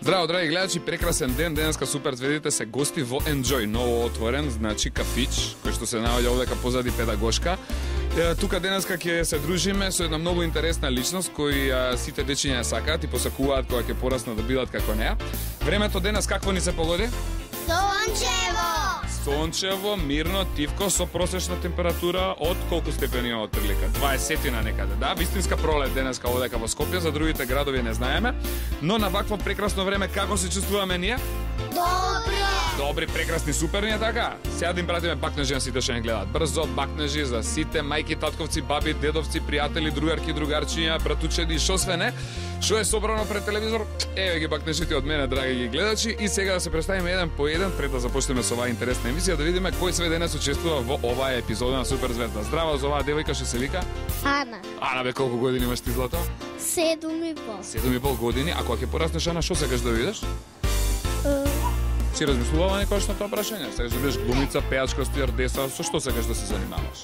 Здраво, драги гледачи, прекрасен ден. Денеска супер звездите се гости во Enjoy, ново отворен, значи кафич, кој што се наоѓа овдека позади педагошка. Тука денеска ќе се дружиме со една многу интересна личност кој сите дечиња ја сакаат и посакуваат кога ќе пораснат да бидат како неа. Времето денес какво ни се погоди? Сончево! Сончево, мирно, тивко, со просечна температура од колку степени од прилика? 20 на некаде, да? Вистинска пролет денеска овдека во Скопје, за другите градови не знаеме. Но на вакво прекрасно време како се чувствуваме ние? Добри, прекрасни, суперни е така. Сега да им пратиме бакнежи на сите што не гледаат. Брзо бакнежи за сите мајки, татковци, баби, дедовци, пријатели, другарки, другарчиња, братучеди, шо све не. Шо е собрано пред телевизор? Еве ги бакнежите од мене, драги ги гледачи. И сега да се представиме еден по еден пред да започнеме со оваа интересна емисија, да видиме кој све денес учествува во оваа епизода на Суперзвезда. Здраво за оваа девојка што се вика? Ана. Ана, бе, колку години имаш ти, Злато? 7,5. 7,5 години. А кога ќе пораснеш, Ана, шо сакаш да видиш? Си размислувала некојаш на тоа прашање? Сакаш да бидеш глумица, пејачка, стюардеса, со што сакаш да се занимаваш?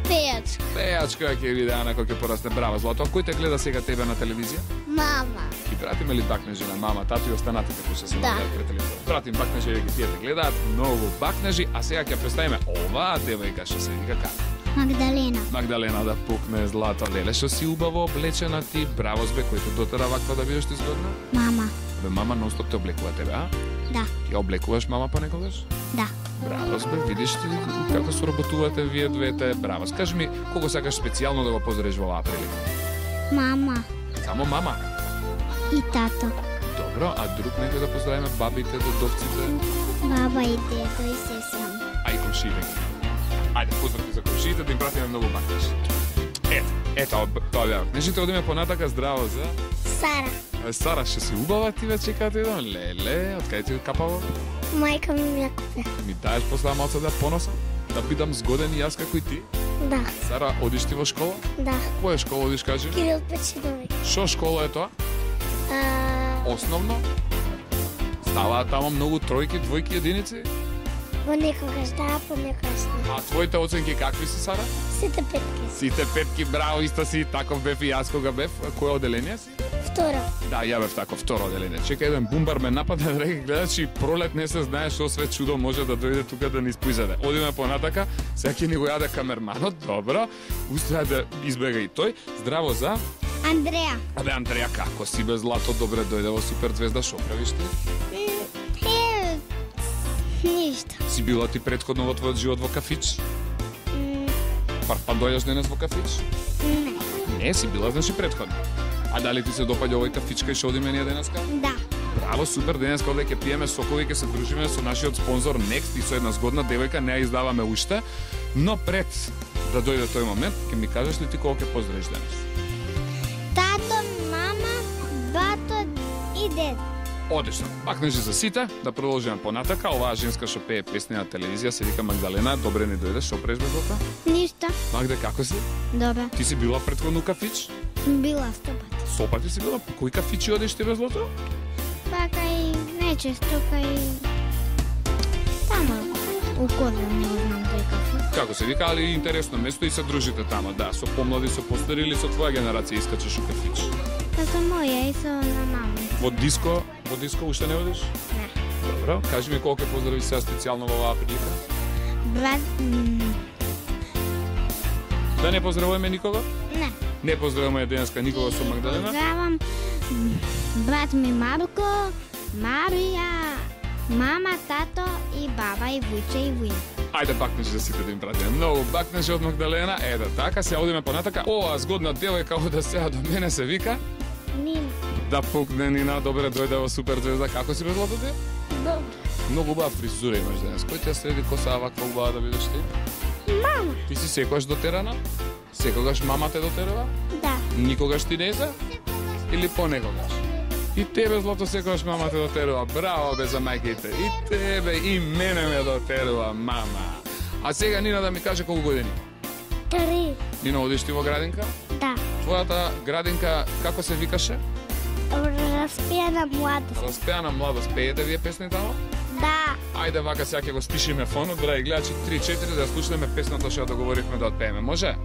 Пејачка. Пејачка ќе биде, Ана, кога ќе порасне. Браво, Злато. А кој те гледа сега тебе на телевизија? Мама. И пратиме ли бакнежи на мама, тато и останатите кои се гледаат пред телевизор? Пратим бакнежи, ги тие те гледаат, многу бакнежи, а сега ќе представиме оваа девојка што се вика како? Магдалена. Магдалена, да пукне, Злато. Леле, што си убаво облечена ти, браво збе, кој те дотера ваква да бидеш ти згодна? Мама. Бе, мама нонстоп те облекува тебе, а? Да. Ја облекуваш мама понекогаш? Да. Браво, збе, видиш ти како соработувате вие двете. Браво, скажи ми, колку сакаш специјално да го поздравиш во оваа прилика? Мама. Само мама? И тато. Добро, а друг некој да поздравиме бабите, дедовците? Баба и дедо и сестра. А и комшиите. Ајде, поздрави за комшиите, да им пратиме многу бакнежи. Ето, тоа беа. Нешите одиме понатака, здраво за... Сара. Сара, ще си убава ти вече като идам? Леле, откај ти капало? Мајка ми ја купе. Ми даеш после малце да поносам? Да бидам згоден и јас како и ти? Да. Сара, одиш ти во школа? Да. Која школа одиш, кажи? Кирил Печиновиќ. Шо школа е тоа? Основно? Ставаат тамо многу тројки, двојки, единици? Понекогаш да, понекогаш не. А твоите оценки какви се, Сара? Сите петки. Сите петки, браво, исто си, таков бев и јас кога бев. Кој одделение си? Второ. Да, ја бев тако, второ одделение. Чека, еден бумбар ме нападна, драги гледачи, пролет не се знае што све чудо може да дојде тука да ни испојзаде. Одиме понатака, сега ќе ни го јаде камерманот, добро. Устоја да избега и тој. Здраво за... Андреја. Абе, Андреја, како си бе, Злато, добре дојде во Суперзвезда, шо правиш ти? Ништо. Си била ти предходно во твојот живот во кафич? Па дојдеш денес во кафич? Не. Не, си била, значи, предходно. А дали ти се допаѓа овој кафич кај што одиме ние денеска? Да. Браво, супер, денеска овде ќе пиеме сокови, ќе се дружиме со нашиот спонзор Next и со една згодна девојка, не ја издаваме уште, но пред да дојде тој момент, ќе ми кажеш ли ти кого ќе поздравиш денес? Тато, мама, бато и дед. Одлично. Бакнежи за сите, да продолжиме понатака. Оваа женска што пее песни на телевизија се вика Магдалена. Добре не дојдеш, што правиш бе, Злата? Ништо. Магде, како си? Добре. Ти си била претходно кафич? Била 100 пати. 100 пати си била? По кои кафичи одиш ти бе, Злато? Па кај нечесто кај тамо околу не го знам тој кафе. Како се вика, али интересно место и се дружите тамо, да, со помлади, со постари или со твоја генерација искачеш у кафич? Па со моја и со на мама. Во диско уште не одиш? Не. Добро, кажи ми колку поздрави сега специјално во оваа прилика. Брат, Да не поздравуваме никого? не. Не поздравуваме денеска никого со Магдалена? Поздравам брат ми Марко, Марија, мама, тато и баба и вујче и вујна. Ајде бакнежи за сите да им пратиме. Многу бакнежи од Магдалена. Ето така, сега одиме понатака. Ова згодна девојка оде сега до мене се вика. Нина. Да пукне, Нина, добре дојде во Суперзвезда. Како си бе, Злато ти? Добре. Многу убава фризура имаш денес. Кој ти ја среди коса ваква убава да бидеш ти? Мама. Ти си секогаш дотерана? Секогаш мама те дотерува? Да. Никогаш ти не за? Или понекогаш? И тебе, Злато, секогаш мама те дотерува. Браво бе за мајките. И тебе, и мене ме дотерува мама. А сега Нина да ми каже колку години? 3. Нина, одиш ти во градинка? Да. Твојата градинка како се викаше? Распиена младост. Распеана младост. Пеете вие песни тамо? Да. Ајде вака сега ќе го спишиме фонот, драги гледачи, 3-4 да слушнеме песната што ја договоривме да отпееме. Може?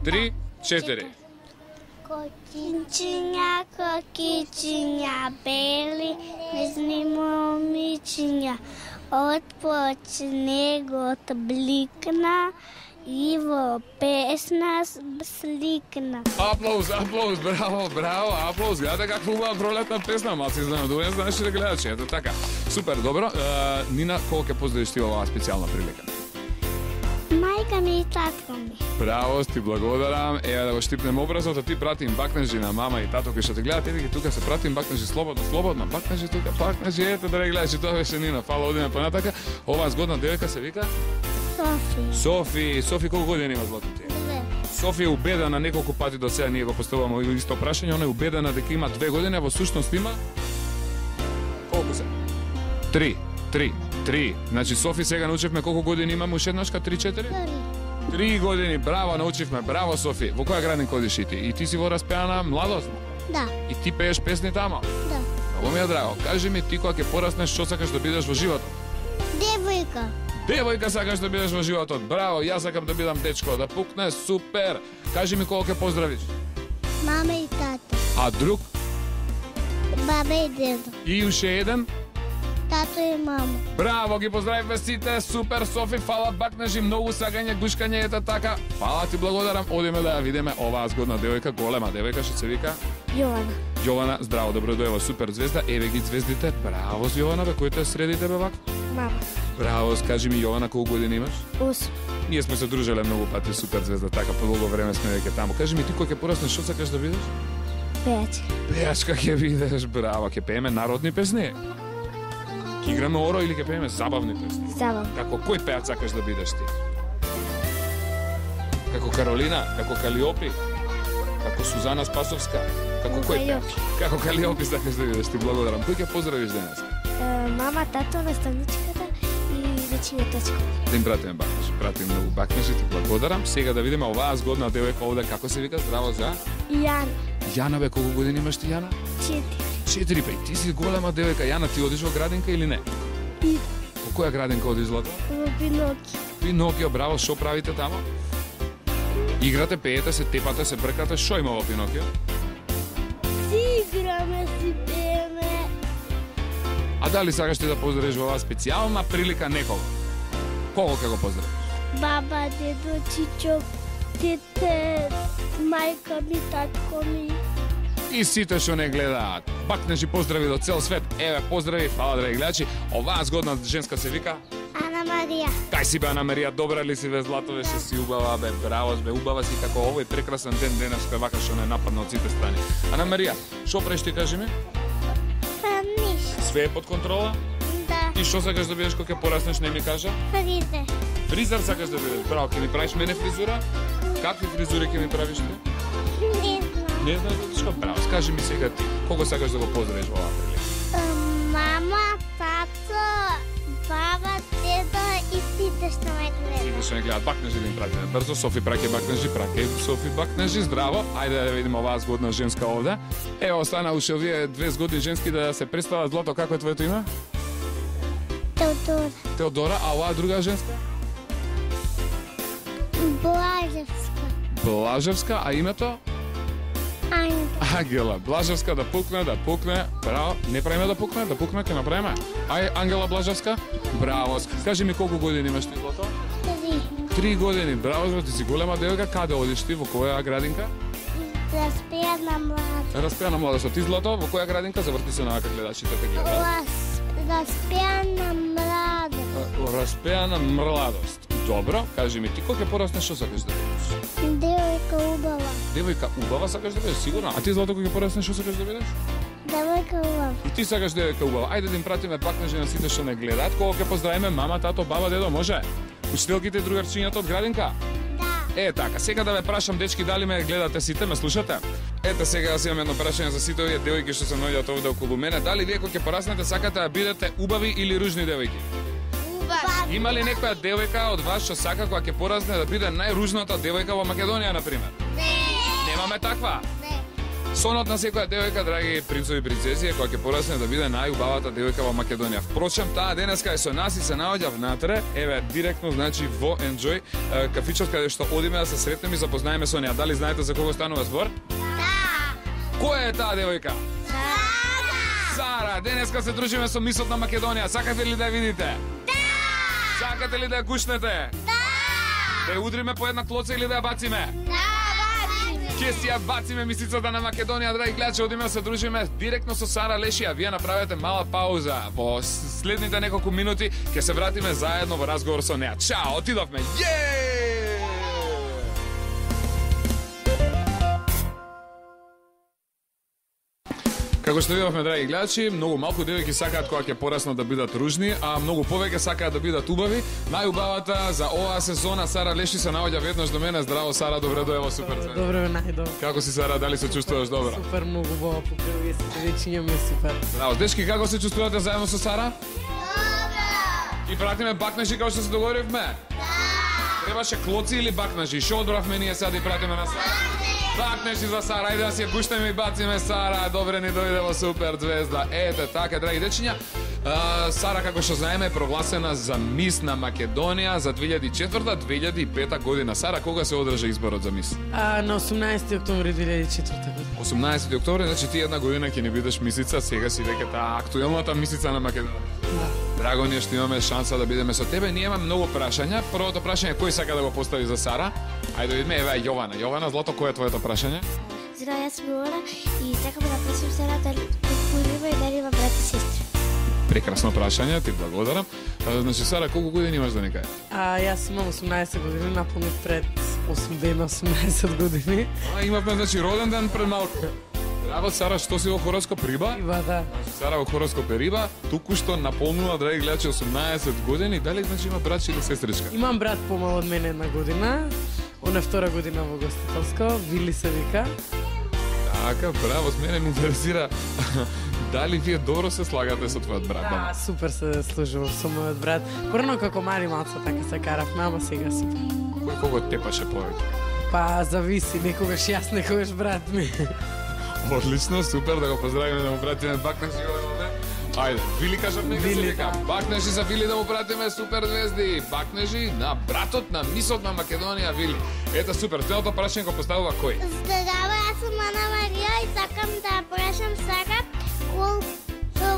3-4. Кокинчиња, бели, нежни момичиња, отпочне го отбликна и во песна сликна. Аплауз, браво, аплауз. Гледате каква убава пролетна песна, малци изненадувани, знаеш да гледачи. Ето така. Супер, добро. Нина, кого ќе поздравиш ти оваа специјална прилика? Мајка ми и татко ми. Браво, ти благодарам. Еве да го штипнем образот, а ти пратим бакнежи на мама и тато кои што те гледат. Еде ги тука се пратим бакнежи слободно. Бакнежи тука, бакнежи, ето да не гледаш, тоа беше Нина. Фала, одиме понатака. Оваа згодна девојка се вика Софи, колку години има злато ти? 2. Софи е убедена неколку пати до сега, ние го поставуваме исто прашање, она е убедена дека има 2 години, а во сушност има колку се? 3. Значи Софи сега научивме колку години има мушеднашка, 3-4? 3 години, браво, научивме, браво Софи. Во која градинка одиш и ти? И ти си во распеана младост? Да. И ти пееш песни тамо? Да. Много ми е драго. Кажи ми ти кога ќе пораснеш, што сакаш да бидеш во животот? Девојка. Девојка сакаш да бидеш во животот. Браво, јас сакам да бидам дечко, да пукне, супер. Кажи ми кого ќе поздравиш? Мама и тато. А друг? Баба и дедо. И уште еден? Тато и мама. Браво, ги поздравивме сите, супер Софи, фала бакнежи, многу сагање, гушкање, ета така. Фала ти благодарам, одиме да ја видиме оваа згодна девојка, голема девојка, што се вика? Јована, здраво, добро дојава, супер звезда, еве ги звездите, браво Јована, бе, кој те среди тебе вак? Мама. Браво, скажи ми Јована, колку години имаш? 8. Ние сме се дружеле многу пати, супер звезда, така по долго време сме веќе таму. Кажи ми ти кога ќе пораснеш, што сакаш да бидеш? Пејачка. Пејачка ќе бидеш, браво, ќе пееме народни песни. Ќе играме оро или ќе пееме забавни песни? Забавно. Како кој пејач сакаш да бидеш ти? Како Каролина, како Калиопи, како Сузана Спасовска, како кој пејач? Како Калиопи сакаш да бидеш ти, благодарам. Кој ќе поздравиш денес? Мама, тато, наставничката и вечиња точка. Да им пратиме бакнежи, пратим многу бакнежи, ти благодарам. Сега да видиме оваа згодна девојка овде како се вика, здраво за? Јана. Јана бе, колку години имаш ти Јана? 4, бе, ти си голема девојка. Јана, ти одиш во градинка или не? И Во која градинка одиш, злато? во Пиноки. Пинокио, браво, шо правите тамо? Играте, пеете се, тепате се, бркате, шо има во Пинокио? Си играме, си пееме. А дали сакаш ти да поздравиш во оваа специјална прилика некого? Кого ќе го поздравиш? Баба, дедо, чичо, тете, мајка ми, татко ми. И сите што не гледаат. Бакнежи поздрави до цел свет. Еве, поздрави, фала драги гледачи. Оваа згодна женска се вика Ана Марија. Кај си бе, Ана Марија, добра ли си бе, злато беше си убава бе, браво бе, убава си како овој прекрасен ден денес кој вака што не нападна од сите страни. Ана Марија, што преш ти кажи ми? Па ништо. Све е под контрола? Да. И што сакаш да бидеш кога ќе пораснеш, не ми кажа? Фризе. Фризер сакаш да бидеш? Браво, ќе ми правиш мене фризура? Какви фризури ќе ми правиш ти? Не знам. Не знаеш зашто? Браво, скажи ми сега ти, кого сакаш да го поздравиш во оваа прилика? Мама, тато, баба, дедо и сите што ме гледат. Сите што не гледат, бакнежи да им пратиме. Брзо, Софи праке бакнежи, Софи бакнежи, здраво. Ајде да видиме оваа згодна женска овде. Ево, остана уште овие 2 згодни женски да се представат. Злато, како е твоето име? Теодора. Теодора, а оваа друга женска? Блажевска. Блажевска, а името? Ангел. Ангела. Блажевска да пукне. Браво. Не правиме да пукне, ќе направиме. Ај, Ангела Блажевска. Браво. Кажи ми колку години имаш ти, Злато? 3 години. Браво, Злато, ти си голема девојка. Каде одиш ти? Во која градинка? Распеана младост. Распеана младост. Ти, Злато, во која градинка? Заврти се на вака гледачите те гледаат. Распеана младост. Распеана младост. Добро, кажи ми ти кога ќе пораснеш што сакаш да бидеш? Девојка убава. Девојка убава сакаш да бидеш, сигурно? А ти, Злато, кога ќе пораснеш што сакаш да бидеш? Девојка убава. И ти сакаш девојка убава. Ајде да им пратиме бакнежи на сите што не гледаат. Кога ќе поздравиме мама, тато, баба, дедо, може? Учителките и другарчињата од градинка? Да. Така, сега да ве прашам, дечки, дали ме гледате сите, ме слушате? Ете, сега јас имам едно прашање за сите овие девојки што се наоѓаат овде околу мене. Дали вие кога ќе пораснете сакате да бидете убави или ружни девојки? Убави. Има ли некоја девојка од вас што сака кога ќе порасне да биде најружната девојка во Македонија, на пример? Не. Немаме таква. Не. Сонот на секоја девојка, драги принцови и принцези, кога ќе порасне да биде најубавата девојка во Македонија. Впрочем, таа денеска е со нас и се наоѓа внатре, еве директно, значи во Enjoy, кафичот каде што одиме да се сретнеме и запознаеме со неа. Дали знаете за кого станува збор? Да. Која е таа девојка? Сара, денеска се дружиме со мисот на Македонија. Сакате ли да ја видите? Да! Сакате ли да ја гушнете? Да! Да ја удриме по една клоца или да ја бациме? Да, бациме! Ке си ја бациме мисицата на Македонија, драги гледачи, одиме се дружиме директно со Сара Лешија. Вие направете мала пауза. Во следните неколку минути ќе се вратиме заедно во разговор со неа. Чао, отидовме. Како што видовме, драги гледачи, многу малку девојки сакаат кога ќе пораснат да бидат ружни, а многу повеќе сакаат да бидат убави. Најубавата за оваа сезона Сара Леши се наоѓа веднаш до мене. Здраво, Сара, добре дојде во Супер Звезда. Добре, најдобро. Како си, Сара, дали се чувствуваш добро? Супер, многу убаво, покрај вечиња ми е супер. Здраво, дечки, како се чувствувате заедно со Сара? Добро! И пратиме бакнежи како што се договоривме? Да! Требаше клоци или бакнежи? Шо одбравме ние сега да и пратиме на Сара? Бакнежи за Сара, ајде да си ја гуштеме и бациме Сара. Добре ни дојде во Супер Звезда. Ете така, драги дечиња. Сара, како што знаеме, е прогласена за мис на Македонија за 2004-2005 година. Сара, кога се одржа изборот за мис? На 18 октомври 2004 година. 18 октомври, значи ти една година ќе ни бидеш мисица, сега си веќе таа актуелната мисица на Македонија. Да. Драго ни е што имаме шанса да бидеме со тебе. Ние имаме многу прашања. Првото прашање кој сака да го постави за Сара? Ајде да видиме, еве Јована. Јована, злато, кој е твоето прашање? Здраво, јас сум Јована и сакам да прашам Сара дали има и дали има брат и сестра. Прекрасно прашање, ти благодарам. Значи, Сара, колку години имаш да ни кажеш? Јас имам 18 години, наполнив пред 8 дена 18 години. Имавме, значи, роден ден пред малку. Браво, Сара, што си во хороскоп Риба? Риба, да. Сара во хороскоп е Риба, туку што наполнува, драги гледачи, 18 години. Дали, значи, има брат или сестричка? Имам брат помал од мене една година. Он е втора година во гостителско, Вили се вика. Така, браво, с мене ми интересира дали вие добро се слагате со твојот брат? Да, супер се служувам со мојот брат. Прво како мали малца така се каравме, ама сега супер. Кој кого тепаше повеќе? Па зависи, некогаш јас, некогаш брат ми. Одлично, супер, да го поздравиме, да му пратиме бакнежи овде. Ајде, Вили кажам нека се вика. Бакнежи за Вили да му пратиме Супер Звезди. Бакнежи на братот на мисот на Македонија Вили. Ета супер, целото прашање го поставува кој? Здраво, јас сум Ана Марија и сакам да прашам Сара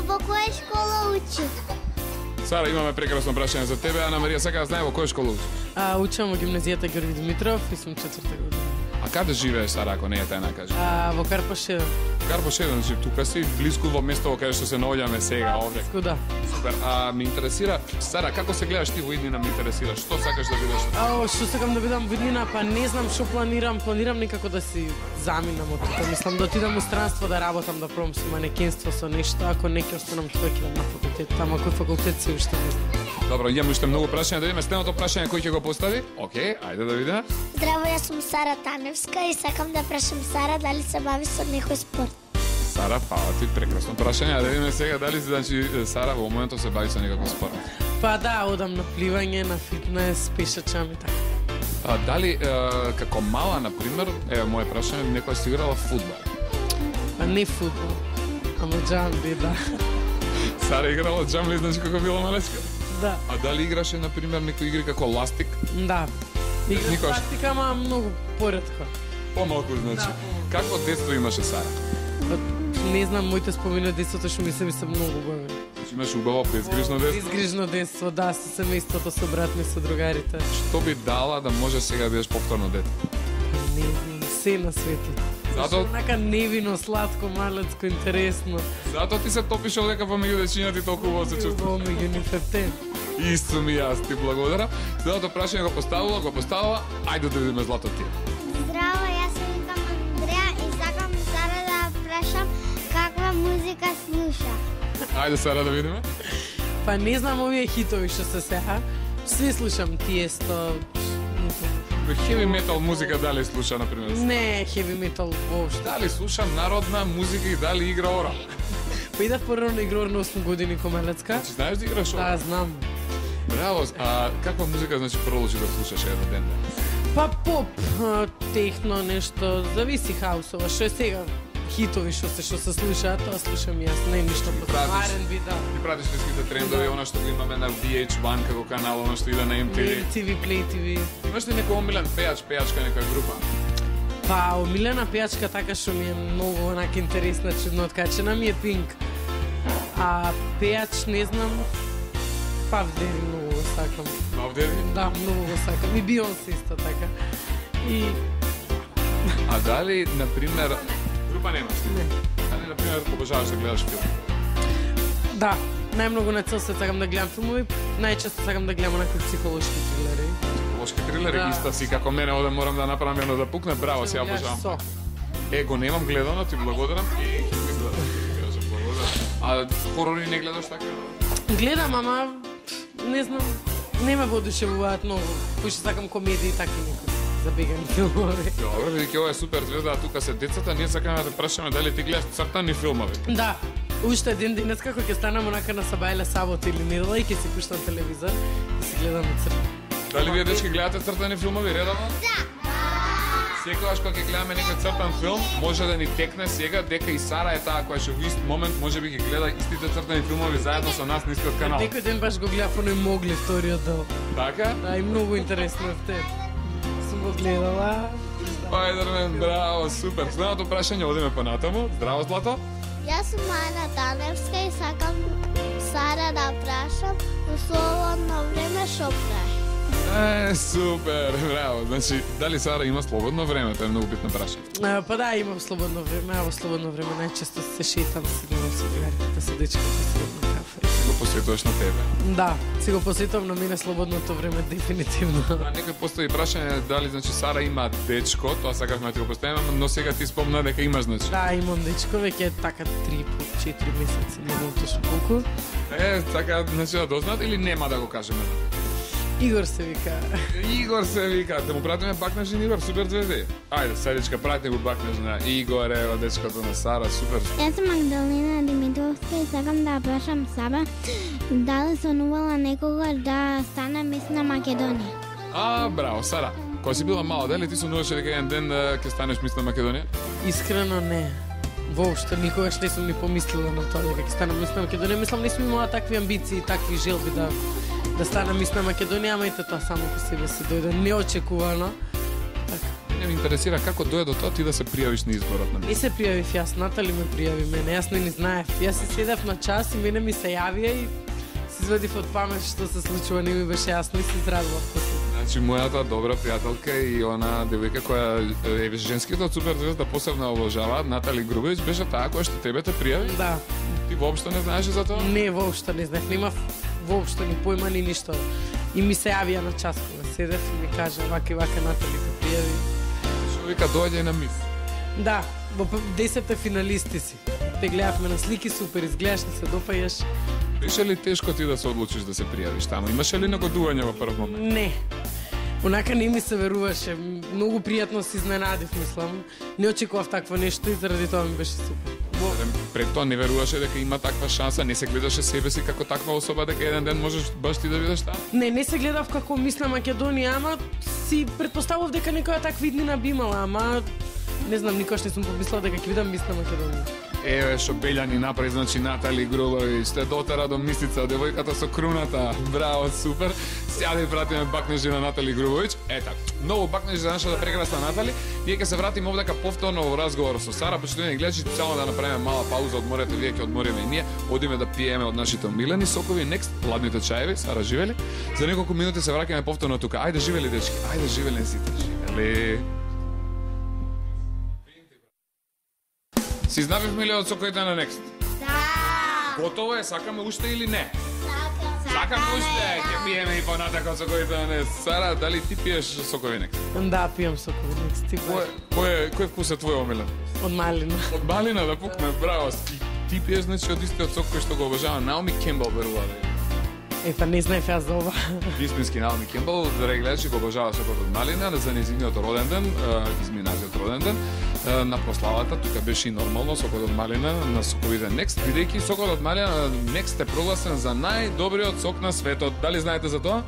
во која школа учи. Сара, имаме прекрасно прашање за тебе. Ана Марија сака да знае во која школа учи. Учам во гимназијата Георги Димитров и сум 4-та година. А каде живееш, Сара, ако не е тајна кажи? Во Карпашево. Карпашево, значи тука си близко во место во каде што се наоѓаме сега овде. Да. Супер. Ме интересира, Сара, како се гледаш ти во иднина, ме интересира. Што сакаш да бидеш? Што сакам да бидам во иднина, па не знам што планирам. Планирам некако да си заминам од тука. Мислам да отидам у странство да работам, да пробам со манекенство, со нешто. Ако не ќе останам тука, ќе идам на факултет. Тама кој факултет се уште не знам. Добро, имаме уште многу прашања, да видиме следното прашање кој ќе го постави. Океј, ајде да видиме. Здраво, јас сум Сара Таневска и сакам да прашам Сара дали се бави со некој спорт. Сара, фала ти, прекрасно прашање. Да видиме сега дали значи Сара во моментот се бави со некој спорт. Па да, одам на пливање, на фитнес, пешачам и така. Дали како мала, на пример, еве моје прашање, некој си играла фудбал? Па не фудбал, ама џамби, да. Сара играла џамби, значи како била малечка? Да. А дали играше, на пример, некои игри како ластик? Да. Играш Никош? ластика, ама многу поретко. Помалку, значи. Да, Какво детство имаше Сара? Не знам, моите спомени од детството што ми се многу убави. Значи имаш убаво безгрижно детство? Безгрижно детство, да, со семејството, со брат ми, со другарите. Што би дала да може сега да бидеш повторно дете? Не знам, се на светот. Зато Онака невино, сладко, малецко, интересно. Затоа ти се топиш овдека помеѓу дечињата и толку убаво се чувствуваш. Убаво меѓу нив те. Исто ми јас ти благодарам. Следното прашање го поставила. Ајде да видиме злато ти. Здраво, јас се викам Андреа и сакам Сара да прашам каква музика слуша. Ајде Сара да видиме. Па не знам овие хитови што се сега. Све слушам Тиесто. Хеви метал музика дали слуша, например? Не, хеви метал воопшто. Дали слуша народна музика и дали игра ора? Па идав прво на игрор на 8 години комелецка. Значи, знаеш да играш ора? Да, знам. Браво, а каква музика значи продолжи да слушаш еден ден? Па поп, техно, нешто, зависи хаусова, што е сега хитови што се слушаат, тоа слушам јас, не ништо по R&B, да. Ти пратиш неските трендови, она што го имаме на VH1 како канал, она што иде на MTV. Play TV. Имаш ли некој омилен пејачка, некоја група? Вау, Милена пејачка така што ми е многу онака интересна, чудно откачена ми е Пинк. А пејач не знам, Павдери многу го сакам. Павдери? Да, многу го сакам. И Бионсе исто така. И А дали, например, група немаш? не. Дали, например, обожаваш да гледаш филм? Да, најмногу на цел свет сакам да гледам филмови, најчесто сакам да гледам онакви психолошки трилери. Лошки трилери, Да. иста си како мене, оде морам да направам едно да пукне, браво, си ја обожавам. Со. Го немам гледано, ти благодарам. Ќе го гледам. Кажа благодарам. А хорори не гледаш така? Гледам, ама не знам, не ме воодушевуваат многу. Пошто сакам комедии и такви некои забегани филмови. Добро, види ова е супер звезда, а тука се децата, ние сакаме да те прашаме дали ти гледаш цртани филмови. Да, уште еден денес како ќе станам онака на сабајле сабота или недела и ќе си пуштам телевизор и си гледам црт. Дали вие дечки гледате цртани филмови редовно? Да. Секогаш кога ќе гледаме некој цртан филм, може да ни текне сега дека и Сара е таа која што во ист момент можеби ќе гледа истите цртани филмови заедно со нас на истиот канал. Некој ден баш го гледав оној Могли вториот дел. Така? Да, и многу интересно е те. Сум го гледала. Спајдермен, браво, супер. Следното прашање, одиме понатаму. Здраво, Злато. Јас сум Мајна Таневска и сакам Сара да прашам у слободно време шо прави. Супер, браво. Значи, дали Сара има слободно време? Тоа е многу битно прашање. Па да, имам слободно време, а во слободно време најчесто се шетам, си гледам со другарките, со дечките, си гледам кафе. Го посветуваш на тебе. Да, си го посетувам на мене слободното време дефинитивно. А некој постави прашање дали значи Сара има дечко, тоа сакавме да ти го поставиме, но сега ти спомна дека имаш значи. Да, имам дечко, веќе е така 3-4 месеци, не знам точно колку. Така, значи да дознаат или нема да го кажеме? Игор се вика. Игор се вика, да му пратиме бакнежен Игор, супер звезди. Ајде, седичка, прати го бакнежна Игор, ева дечкото на Сара, супер. Јас сум Магдалина Димитровска и сакам да прашам Сара дали сонувала некогаш да стане мис на Македонија. Браво, Сара. Кога си била мала, дали ти сонуваше дека еден ден ќе станеш мис на Македонија? Искрено не. Воопшто никогаш не сум ни помислила на тоа дека ќе станам мис на Македонија. Мислам не сум имала такви амбиции, такви желби да станам мис на Македонија, ама ете тоа само по себе си дојде неочекувано. Не ме интересира како дојде до тоа ти да се пријавиш на изборот на Не мис. се пријавив јас, Натали ме пријави мене, јас не знаев. Јас се седев на час и мене ми се јавија и си извадив од памет што се случува, не ми беше јасно и се израдував после. Значи, мојата добра пријателка и она девојка која е женските од супер звезда посебно обожава, Натали Грубевиќ, беше таа која што тебе те пријави? Да, Ти воопшто не знаеше за тоа? не, воопшто не знаев, немав воопшто ни појма ни ништо. И ми се јавија на час кога седев и ми кажа вака и вака Натали те пријави. Што вика доаѓај на мис. Да, во 10 финалисти си. Те гледавме на слики, супер изгледаш, не се допаѓаш. Беше ли тешко ти да се одлучиш да се пријавиш таму? Имаше ли нагодување во прв момент? Не. Онака не ми се веруваше. Многу пријатно се изненадив, мислам. Не очекував такво нешто и заради тоа ми беше супер. Пред тоа не веруваше дека има таква шанса, не се гледаше себе си како таква особа дека еден ден можеш баш ти да бидеш таму? Не се гледав како мис на Македонија, ама си предпоставував дека некоја таква иднина би имала, ама не знам, никош не сум помислила дека ќе видам мис на Македонија. Еве што Белјани направи, значи Натали Грубовиќ, те дотера до мисица, девојката со круната. Браво, супер. Сега да ја пратиме бакнежи на Натали Грубовиќ. Ета, ново бакнежи за нашата прекрасна Натали. Ние ќе се вратиме овдека повторно во разговор со Сара, почитувани гледачи, само да направиме мала пауза, одморете вие, ќе одмориме и ние. Одиме да пиеме од нашите омилени сокови, next, ладните чаеви, Сара живели. За неколку минути се враќаме повторно тука. Ајде живели дечки, ајде живели сите, живели. Си изнабивме ли од соковите на Next? Да. Готово е, сакаме уште или не? Сакаме уште, ќе пиеме и понатака од соковите на Next. Сара, дали ти пиеш сокови Next? Да, пијам сокови Next. Кој вкус е твој омилен? Од малина. Од малина да пукне, браво. Ти пиеш значи од истиот сок кој што го обожава Наоми Кембел, верува да. Ефа, не знаев јас за ова. Вистински Наоми Кембел, драги гледачи, го обожава сокот од малина за нејзиниот роден ден, изминатиот роден ден. На прославата, тука беше и нормално сокот од малина на соковите Next, бидејќи сокот од малина на Next е прогласен за најдобриот сок на светот. Дали знаете за тоа?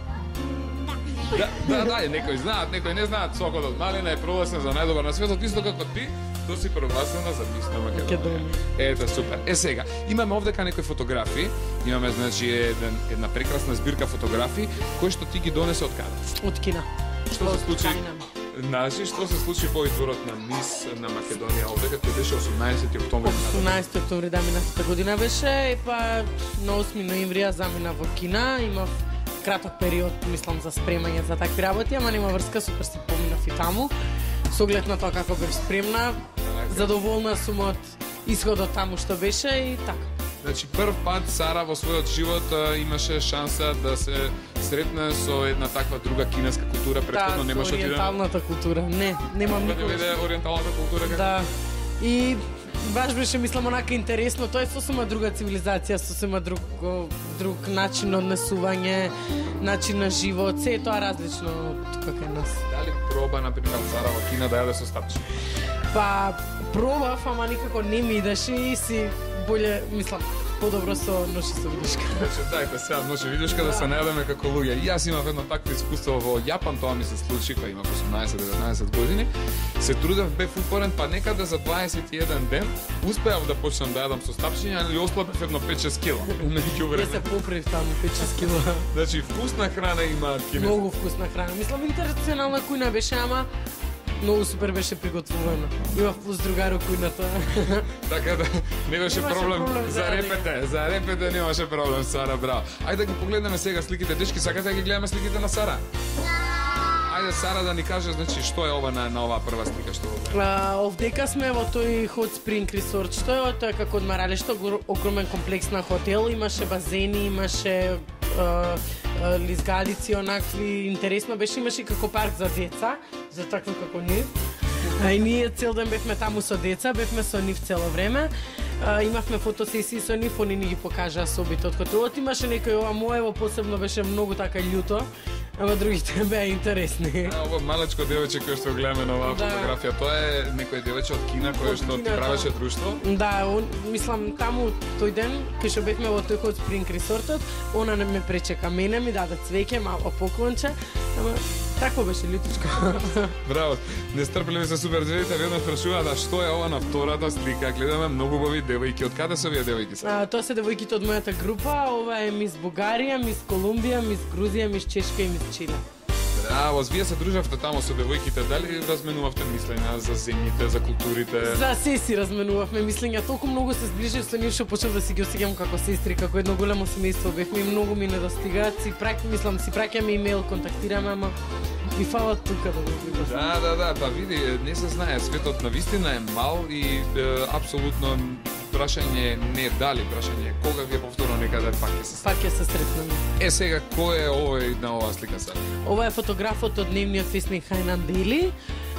Да, некои знаат, некои не знаат. Сокот од малина е прогласен за најдобар на светот, исто како ти, тоа си прогласена за мис на Македонија. Ето, супер. Сега, имаме овдека некои фотографии, имаме, значи, една прекрасна збирка фотографии, кои што ти ги донесе од каде? Од Кина. Што се случи? Знаеш ли што се случи во изборот на Мис на Македонија овде кога беше 18 октомври? 18 октомври да минатата година беше и па на 8 ноември ја замина во Кина, имав краток период, мислам, за спремање за такви работи, ама нема врска, супер си поминав и таму. Со оглед на тоа како бев спремна, задоволна сум од исходот таму што беше и така. Значи, прв пат Сара во својот живот имаше шанса да се сретне со една таква друга кинеска култура, претходно немаше да, ориенталната култура. Не, немам никога. Да виде ориенталната култура како? Да. И баш беше, мислам, онака интересно. Тоа е сосема друга цивилизација, сосема друг начин на однесување, начин на живот. Се е тоа различно од тука кај нас. Дали проба, например, Сара во Кина да јаде со стапчи? Па, пробав, ама никако не ми идеше и си боле, мислам, подобро со ноши со видишка. Значи, дајте сега ноши видишка да се најдеме како луѓе. И јас имав едно такво искуство во Јапан, тоа ми се случи кога имав 18-19 години. Се трудев, бев упорен, па некаде за 21 ден успеав да почнам да јадам со стапчиња, али ослабев едно 5-6 кила. Јас се поправив таму 5-6 кила. Значи, вкусна храна има кинеска. Многу вкусна храна. Мислам, интернационална кујна беше, ама многу супер беше приготвувано. Имав плюс другаро кујната. Така да не беше проблем за репете. За репете немаше проблем, Сара, браво. Ајде да ги погледнеме сега сликите. Дечки, сакате да ги гледаме сликите на Сара? Ајде Сара да ни каже, значи, што е ова на оваа прва слика што го овдека сме во тој Hot Spring Resort, што е тоа како одмаралиште, огромен комплекс на хотел, имаше базени, имаше лизгалици, онакви, интересно беше, имаше и како парк за деца, за такви како ние. И ние цел ден бевме таму со деца, бевме со нив цело време. Имавме фотосесии со нив, они ни ги покажаа собите од хотелот. Имаше некој ова моево посебно беше многу така љуто, ама другите беа интересни. Ова малечко девојче кој што гледаме на оваа фотографија, тоа е некој девојче од Кина кој што ти правеше друштво? Да, мислам таму тој ден кога што бевме во тој Hot Spring Resort-от, она не ме пречека мене, ми даде цвеќе, мало поклонче, ама такво беше лютичко. Браво. Нестрпливи се супер девојките, веднаш прашуваат што е ова на втората слика. Гледаме многу убави девојки. Од каде се овие девојки се? Тоа се девојките од мојата група. Ова е Мис Бугарија, Мис Колумбија, Мис Грузија, Мис Чешка и Мис Чиле. Браво, вие се дружевте таму со девојките. Дали разменувавте мислења за земјите, за културите? За се си разменувавме мислења. Толку многу се зближив со нив што почнав да си ги осеќам како сестри, како едно големо семејство бевме и многу ми недостигаат. Си праќаме имејл, контактираме, ама ми фала тука да го видиш. Да, па види, не се знае, светот навистина е мал и апсолутно прашање не дали, прашање кога ќе повторно некаде пак ќе се сретнеме. Сега кој е овој на оваа слика сега? Ова е фотографот од дневниот весник Хајнан Дели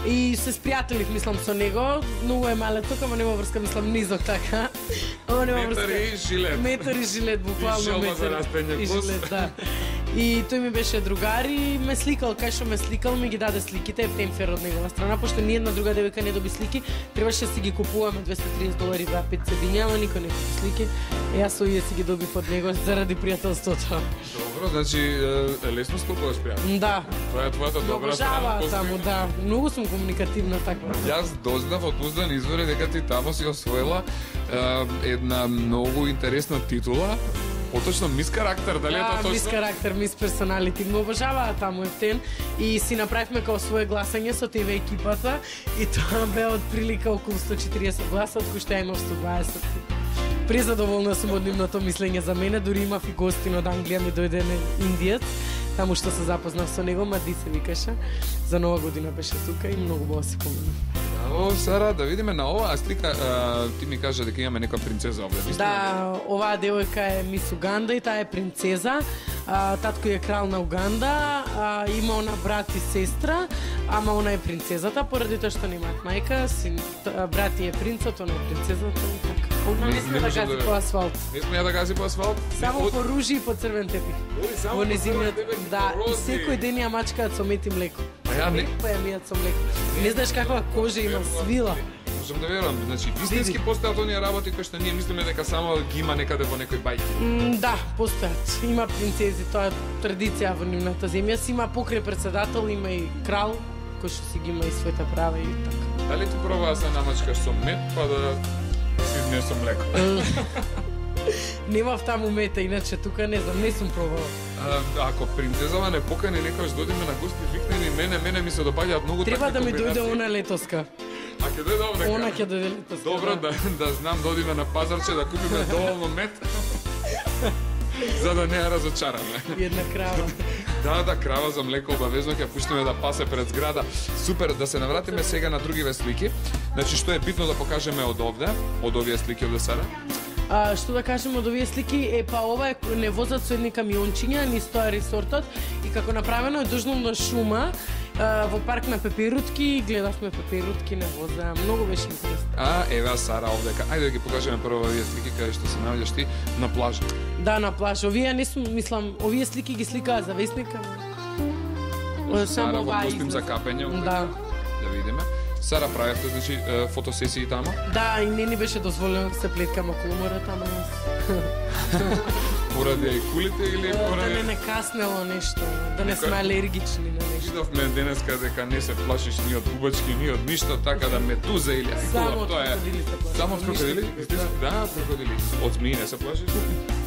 и се спријателив, мислам, со него. Многу е малеток, ама нема врска, мислам, низок така. Ама нема врска. Метар и жилет, буквално метар и жилет, да. И тој ми беше другар и ме сликал, кај што ме сликал, ми ги даде сликите, пемфер од негова страна, пошто ни една друга девојка не доби слики, требаше да си ги купуваме $230 за 5 седиња, ама никој не купи слики. Јас со овие си ги добив од него заради пријателството. Добро, значи лесно склопуваш пријател. Да. Тоа е твојата добра страна. Таму, да. Многу сум комуникативна така. Јас дознав од уздан извори дека ти таму си освоила една многу интересна титула. Поточно мис карактер, дали е тоа точно? Мис карактер, мис персоналити. Ме обожаваа таму ефтен и си направивме као свое гласање со ТВ екипата и тоа бе од прилика околу 140 гласа, од кои што ја имав 120. Презадоволна сум од нивното мислење за мене, дури имав и гостин од Англија, ми дојде индиец, таму што се запознав со него, Мади се викаше. За Нова година беше тука и многу убаво се помина. Браво, Сара, да видиме на оваа слика, ти ми кажа дека имаме некоја принцеза овде. Да, оваа девојка е Мис Уганда и таа е принцеза. Татко е крал на Уганда, има она брат и сестра, ама она е принцезата, поради тоа што немаат мајка, брат е принцот, она е принцезата и така. Она не сме да гази по асфалт. Не сме да гази по асфалт? Само по ружи и по црвен тепих. Во незиниот, да, и секој ден ја мачкаат со мет и млеко. Па ја мијат со млеко. Не знаеш каква кожа има, свила. Можам да верувам, значи вистински постојат оние работи кои што ние мислиме дека само ги има некаде во некој бајки. Да, постојат. Има принцези, тоа е традиција во нивната земја. Си има покрај председател, има и крал, кој што си ги има и своите права и така. Дали ти пробаа да се намачкаш со мет, па да си днес со млеко? Немав таму мета, иначе тука не знам, не сум пробала. Ако принцезава не покани некојаш додиме на гости, викне ни мене ми се допаѓаат многу Треба такви да ми дојде комбинации. она летоска. А ќе дојде овдека? Она ќе дојде летоска. Добро да знам да одиме на пазарче да купиме доволно мед. За да не ја разочараме. Една крава. Да, крава за млеко обавезно ќе пуштиме да пасе пред зграда. Супер, да се навратиме сега на другиве слики. Значи што е битно да покажеме од овде, од овие слики овде сара? Што да кажеме од овие слики па ова е не возат со едни камиончиња низ тоа ресортот и како направено е дожномна шума во парк на пеперутки, гледавме пеперутки на воза, многу беше интересно. Ева Сара овдека. Ајде да ги покажеме прво овие слики каде што се наоѓаш ти на плажа. Да, на плаж. Овие не сум, мислам, овие слики ги сликаа за весника. Сара во костим за капење. Да. Да видиме. Сара правевте, значи, фотосесии тамо? Да, и не ни беше дозволено да се плеткам околу море тамо. Поради кулите или поради... Да не каснело нешто, да не сме алергични на нешто. Видовме денеска дека не се плашиш ни од бубачки, ни од ништо, така да медуза или Само од тоа е. крокодили се плашиш. Само од крокодили? Да, крокодили. Од змии не се плашиш?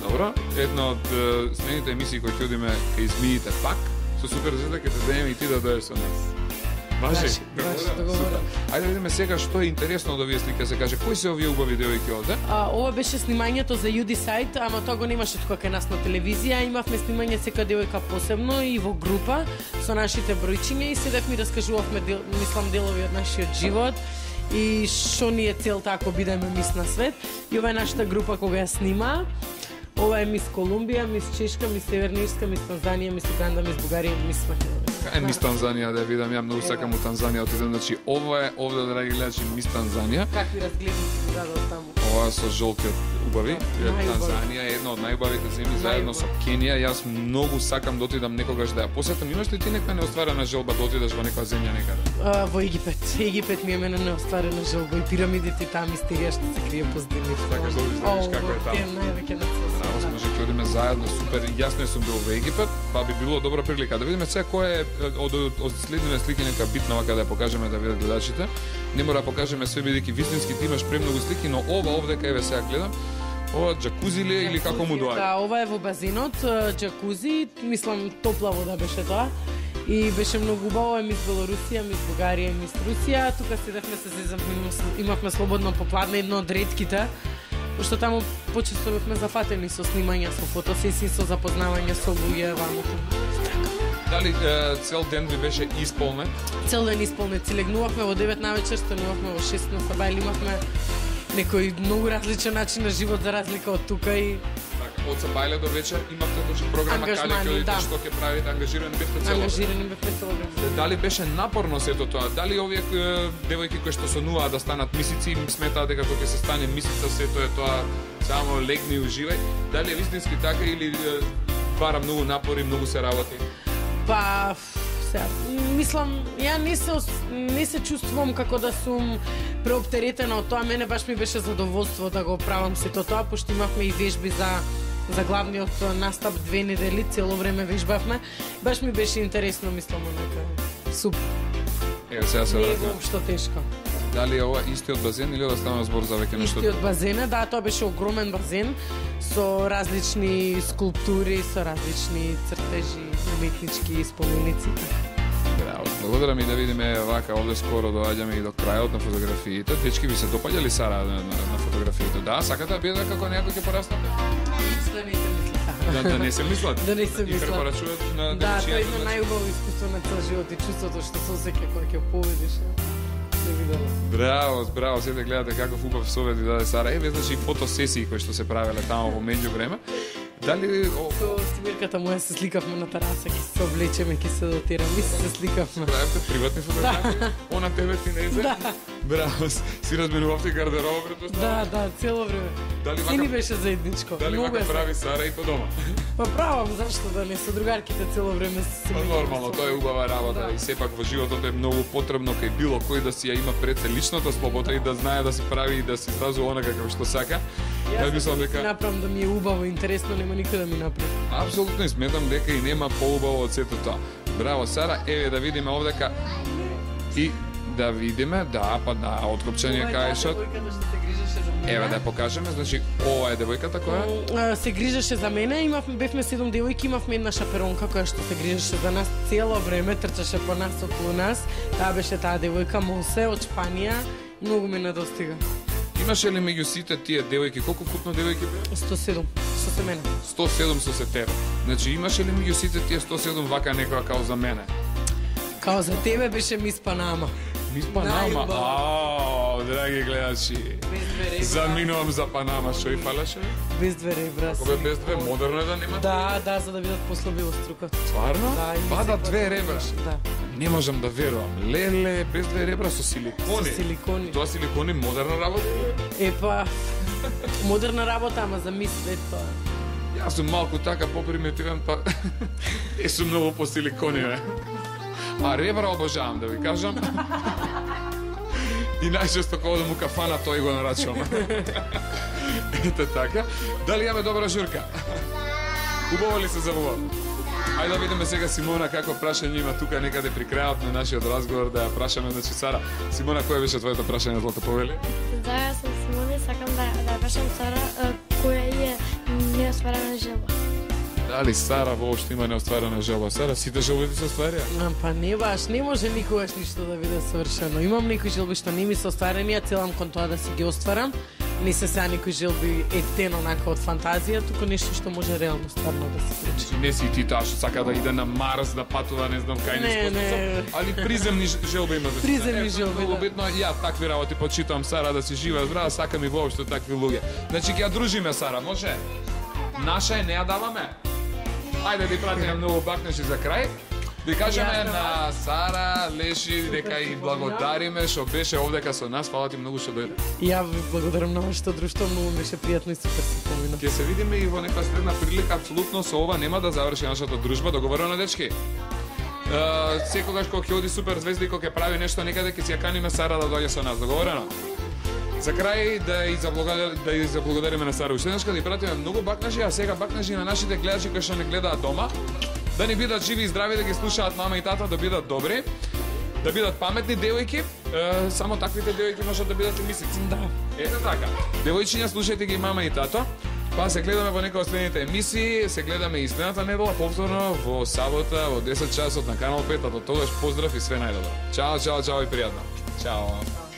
Добро. Една од следните емисии кои ќе одиме кај змиите пак, со супер звезда ќе те дадеме и ти да дојдеш со нас. Важи. Договорено. Ајде да видиме сега што е интересно од овие слики, се каже кои се овие убави девојки овде? Ова беше снимањето за Юди сайт, ама тоа го немаше тука кај нас на телевизија. Имавме снимање секоја девојка посебно и во група со нашите бројчиња и седевме и раскажувавме мислам делови од нашиот живот и што ни е целта ако бидеме мис на свет. И ова е нашата група кога ја снима. Ова е мис Колумбија, мис Чешка, мис Северна Ирска, мис Танзанија, мис Уганда, мис Бугарија, мис Македонија. Мис Танзанија да видам, ја многу сакам у Танзанија отидам, значи ова е овде драги гледачи мис Танзанија. Какви разгледници ги дадат таму? Ова со жолтиот убави. Најубави. Танзанија е една од најубавите земји заедно со Кенија. Јас многу сакам да отидам некогаш да ја посетам. Имаш ли ти некоја неостварена желба да отидеш во некоја земја некаде? Во Египет. Египет ми е мене неостварена желба и пирамидите таа мистерија што се крие позади нив. Сакаш да видиш како е таму. Највеќе на Браво, може ќе одиме заедно, супер. Јас не сум бил во Египет, па би било добра прилика да видиме сега кој е од следните слики нека битна вака да ја покажеме да видат гледачите. Не мора да покажеме све бидејќи вистински ти имаш премногу слики, но ова овде кај ве сега гледам. Ова џакузи ли е или како му доаѓа? Да, ова е во базенот, џакузи, мислам топла вода беше тоа. И беше многу убаво, е мис Белорусија, мис Бугарија, мис Русија. Тука седевме се зезавме, имавме слободно попладне, едно од ретките. Пошто таму почесто бевме зафатени со снимања, со фотосесии, со запознавање со луѓе ваму. Дали цел ден ви беше исполнет? Цел ден исполнет. Си легнувавме во 9 навечер, станувавме во 6 на саба, или имавме некој многу различен начин на живот за разлика од тука и Од сабајле до вечер имавте точно програма каде Ангажмани, ќе одите, да. што ќе правите, ангажирани бевте цело. ангажирани бевме цело време. Дали беше напорно сето тоа? Дали овие девојки кои што сонуваат да станат мисици им сметаат дека кога ќе се стане мисица сето е тоа само легни и уживај? Дали е вистински така или бара многу напори, многу се работи? Па, сега, мислам, ја не се чувствувам како да сум преоптеретена од тоа. Мене баш ми беше задоволство да го правам сето тоа, пошто имавме и вежби за главниот настап 2 недели, цело време вежбавме. Баш ми беше интересно, мислам, онака, супер. Еве сега се Не е враќаме. воопшто тешко. Дали е ова истиот базен или да станува збор за веќе нешто? Истиот базена, да, тоа беше огромен базен со различни скулптури, со различни цртежи, уметнички споменици. Браво. Благодарам и да видиме вака овде скоро доаѓаме и до крајот на фотографиите. Дечки ви се допаѓа ли Сара на фотографиите? Да, сакате да бидете како некој ќе порастате? Да не се мисла. Да не се мислат. Да не се И мислат. препорачуват на Да, тоа е девојчињата, едно најубаво искуство на цел живот и чувството што се осеќа кога ќе победиш. Не видела. Браво, сите гледате каков убав совет ви даде Сара. Еве, значи, фотосесии кои што се правеле таму во меѓувреме. Дали Со стимирката моја се сликавме на тераса, ќе се облечеме, ќе се дотираме и се сликавме. правите приватни фотографии? Она тебе ти не изе? Да. Браво, си разменувавте гардероба предпоставам? Да, цело време. Дали Си вака- ни беше заедничко. Дали Многу вака е прави Сара и по дома? Па правам, зашто да не, со другарките цело време се Па меѓуваме нормално, со- тоа е убава работа Да. и сепак во животот е многу потребно кај било кој да си ја има пред се личната слобода и да знае да си прави и да си изразува онака како што сака. Ја мислам Јас дека направам да ми е убаво, интересно, нема никој да ми направи. апсолутно и сметам дека и нема поубаво од сето тоа. Браво Сара, еве да видиме овдека и да видиме, да, па да, откопчање каешот. Девојката што се грижеше грижеше за мене. Еве да ја покажеме, значи ова е девојката која Се грижеше за мене, бевме 7 девојки, имавме една шаперонка која што се грижеше за нас цело време, трчаше по нас, околу нас. Таа беше таа девојка Мосе од Шпанија, многу ме недостига. имаше ли меѓу сите тие девојки, колку футно девојки беа? 107, со се мене. 107 со се тебе. Значи имаше ли меѓу сите тие 107 вака некоја као за мене? Као за тебе беше Мис Панама. Мис Панама. Најубава. Ао, драги гледачи. Без две ребра. Заминувам за Панама, што и фалеше? Без две ребра. Кога без две, модерно е да нема? Да, за да бидат послабило струката. Стварно? Да, и Пада секој две пат ребра. беше, Да. Не можам да верувам. Леле, без две ребра со силикони. Со силикони. Тоа силикони модерна работа? Епа, модерна работа, ама за Мис свет тоа. Јас сум малку така попримитивен, па сум многу по силикони, бе. А ребра обожавам, да ви кажам. И најчесто кога одам у кафана, тој го нарачувам. Ете така. Дали имаме добра журка? Убаво ли се забава? Ајде да видиме сега Симона како прашање има тука некаде при крајот на нашиот разговор, да ја прашаме, значи Сара. Симона, кој беше твоето прашање, Злато, повели? Да, јас сум Симона и сакам да прашам Сара која е неостварена желба. Дали Сара воопшто има неостварена желба? Сара, сите желби се остварија? Па не баш, не може никогаш ништо да биде совршено. Имам некои желби што не ми се остварени, а целам кон тоа да си ги остварам. Не се сега некои желби етен онака од фантазија, туку нешто што може реално стварно да се случи. Не си ти таа што сака да иде на Марс, да патува, не знам кај Не. али приземни желби има за Приземни желби, Многу да. битно, ја такви работи почитувам, Сара, да си жива, здрава, сакам и воопшто такви луѓе. Значи ќе ја дружиме, Сара, може? Наша е, не ја даваме? Ајде да пратиме многу бакнеши за крај. Да кажеме на Сара, Леши, дека и благодариме што беше овдека со нас, фала ти многу што дојде. Ја ви благодарам на вашето друштво, многу беше пријатно и супер се помина. Ќе се видиме и во некоја следна прилика, апсолутно со ова нема да заврши нашата дружба, договорено дечки. Секогаш кога ќе оди супер звезда и кога ќе прави нешто некаде, ќе си ја каниме Сара да доаѓе со нас, договорено? За крај да ја заблагодариме на Сара уште еднаш, да ја пратиме многу бакнажи, а сега бакнажи на нашите гледачи кои што не гледаат дома, да ни бидат живи и здрави, да ги слушаат мама и тата, да бидат добри, да бидат паметни девојки, само таквите девојки можат да бидат и мисици. Да. Ете така. Девојчиња, слушајте ги мама и тато. Па се гледаме во некоја од следните емисии, се гледаме и следната недела повторно во сабота во 10 часот на Канал 5, а до тогаш поздрав и све најдобро. Чао и пријатно. Чао.